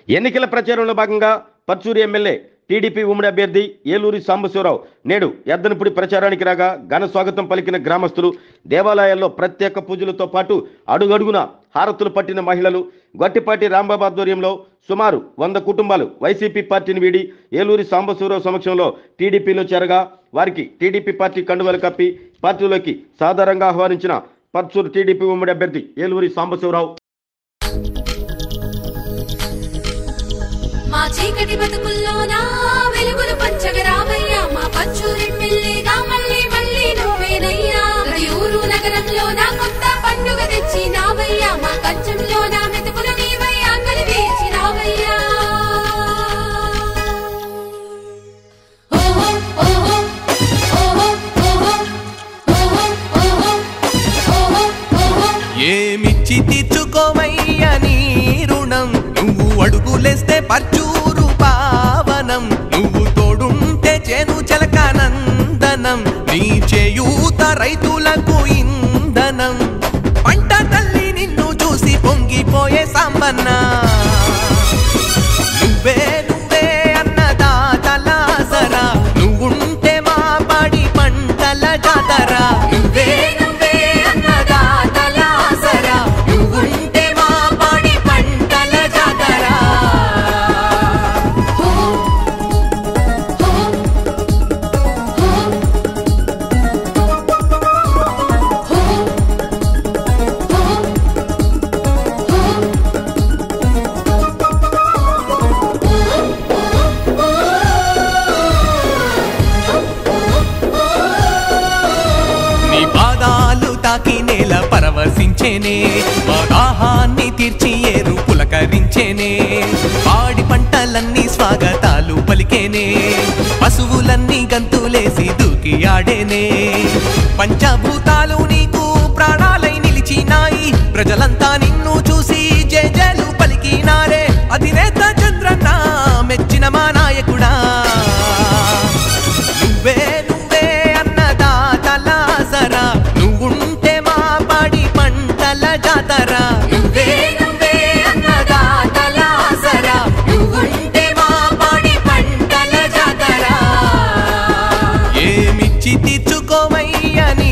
ఎన్నికల ప్రచారంలో భాగంగా పర్చూరు ఎమ్మెల్యే టీడీపీ ఉమ్మడి అభ్యర్థి ఏలూరి సాంబశివరావు నేడు ఎద్దనపూడి ప్రచారానికి రాగా ఘన స్వాగతం పలికిన గ్రామస్తులు, దేవాలయాల్లో ప్రత్యేక పూజలతో పాటు అడుగడుగున హారతులు పట్టిన మహిళలు, గట్టిపాటి రాంబాబు ఆధ్వర్యంలో సుమారు 100 కుటుంబాలు వైసీపీ పార్టీని వీడి ఏలూరి సాంబశివరావు సమక్షంలో టీడీపీలో చేరగా వారికి టీడీపీ పార్టీ కండువాలు కప్పి పార్టీలోకి సాధారణంగా ఆహ్వానించిన పర్చూరు టీడీపీ ఉమ్మడి అభ్యర్థి ఏలూరి సాంబశివరావు. మా చీకటి బతుకుల్లోనా వెలుగులు పంచగరామయ్యా, మా పచ్చూరెమ్మెల్యేగా మళ్ళీ మళ్ళీ నువ్వేనయ్యా. ప్రతి ఊరు నగరంలో నా కొత్త పండుగ తెచ్చినావయ్యా, మా కంచంలో నా మెతుకులు నీవయ్యా కలివేసినావయ్యా. ఓహో ఓహో ఓహో ఓహో ఓహో ఓహో ఓహో ఓహో ఏమిచ్చి తీర్చుకోవయ్యా నీ రుణం, నువ్వు అడుగులేస్తే పర్చూరు పావనం, నువ్వు తోడుంటే చేను చలకానందనం, నీ చేయూత రైతులకు ఇంధనం. పంట తల్లి నిన్ను చూసి పొంగిపోయే సాంబన్న, నువ్వే నువ్వే అన్నదాతలాసరా, నువ్వుంటే మా పాడి పంటల జాతరా. నువ్వే నువ్వే అన్నదాతలాసరా, నువ్వుంటే మా పాడి పంటల జాతరా. నీ పాదాలు తాకి నేల పరవశించేనే, మా దాహాన్ని తీర్చి ఏరు పులకరించేనే, పాడి పంటలన్నీ స్వాగతాలు పలికేనే, పశువులన్నీ గంతులేసి దూకి ఆడేనే. పంచభూతాలు నీకు ప్రాణాలై నిలిచినాయి, ప్రజలంతా నిన్ను చూసి జేజేలు పలికినారే. అధినేత చంద్రన్న మెచ్చిన మా నాయకుడా, నువ్వే నువ్వే అన్నదాతలాసరా, నువ్వుంటే మా పాడి పంటల జాతరా. నువ్వే నువ్వే అన్నదాతలాసరా, నువ్వుంటే మా పాడి పంటల జాతరా. ఏమిచ్చి తీర్చుకోవయ్యా నీ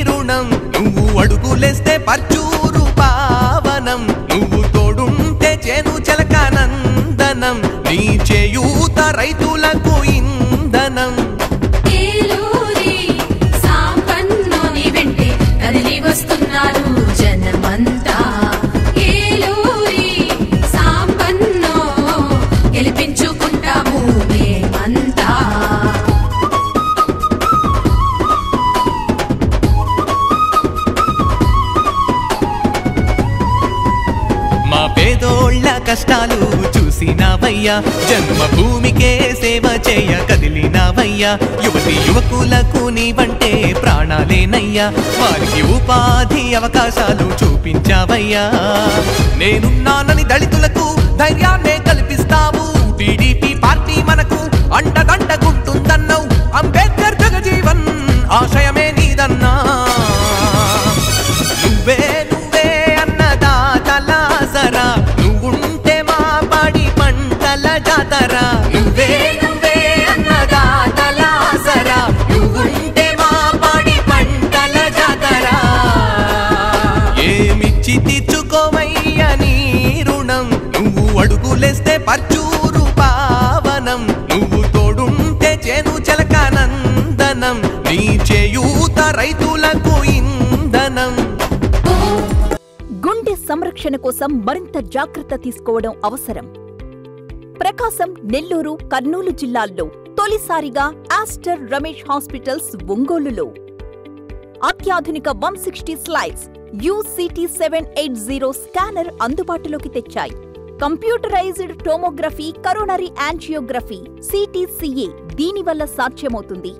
రుణం, నువ్వు అడుగులేస్తే పర్చూరు పావనం, నువ్వు తోడుంటే చేను చలకానందనం, నీ చేయూత రైతులకు ఇంధనం. ఏలూరి సాంబన్నోని వెంటే కదిలి వస్తున్నారు జనమంతా. ఏలూరి సాంబన్నో గెలిపించుకుంటాము మేమంతా. మా పేదోళ్ళ కష్టాలు చూసినావయ్యా, జన్మభూమికే సేవ చేయ కదిలినావయ్యా. యువతి యువకులకు నీవంటే ప్రాణాలేనయ్యా, వారికి ఉపాధి అవకాశాలు చూపించావయ్యా. నేనున్నానని దళితులకు ధైర్యాన్నే కల్పిస్తావు, టీడీపీ పార్టీ మనకు అండదండగుంటుందన్నావు. అంబేద్కర్ జగజీవన్ ఆశయమే నీదన్నా, నువ్వే నువ్వే అన్నదాతలాసరా, నువ్వుంటే మా పాడి పంటల జాతరా. నువ్వే నువ్వే అన్నదాతలాసరా, నువ్వుంటే మా పాడి పంటల జాతరా. ఏమిచ్చి తీర్చుకోవయ్యా నీ రుణం, నువ్వు అడుగులేస్తే పర్చూరు పావనం, నువ్వు తోడుంటే చేను చలకానందనం, నీ చేయూత రైతులకు ఇంధనం. గుండె సంరక్షణ కోసం మరింత జాగ్రత్త తీసుకోవడం అవసరం. ప్రకాశం, నెల్లూరు, కర్నూలు జిల్లాల్లో తొలిసారిగా ఆస్టర్ రమేష్ హాస్పిటల్స్ ఒంగోలులో అత్యాధునిక 160 స్లైడ్స్ UCT 780 స్కానర్ అందుబాటులోకి తెచ్చాయి. Computerised tomography, coronary angiography, CTCA దీనివల్ల సాధ్యమవుతుంది.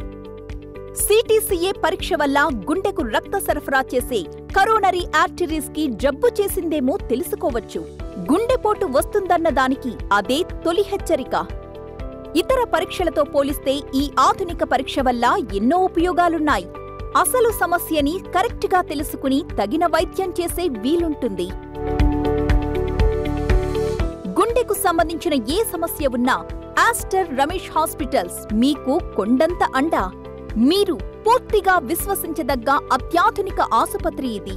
CTCA పరీక్ష వల్ల గుండెకు రక్త సరఫరా చేసే కరోనరీ ఆర్టరీస్ కి జబ్బు చేసిందేమో తెలుసుకోవచ్చు. గుండెపోటు వస్తుందన్న దానికి అదే తొలి హెచ్చరిక. ఇతర పరీక్షలతో పోలిస్తే ఈ ఆధునిక పరీక్ష వల్ల ఎన్నో ఉపయోగాలున్నాయి. అసలు సమస్యని కరెక్ట్గా తెలుసుకుని తగిన వైద్యం చేసే వీలుంటుంది. గుండెకు సంబంధించిన ఏ సమస్య ఉన్నా ఆస్టర్ రమేష్ హాస్పిటల్స్ మీకు కొండంత అండ. మీరు పూర్తిగా విశ్వసించదగ్గ అత్యాధునిక ఆసుపత్రి ఇది.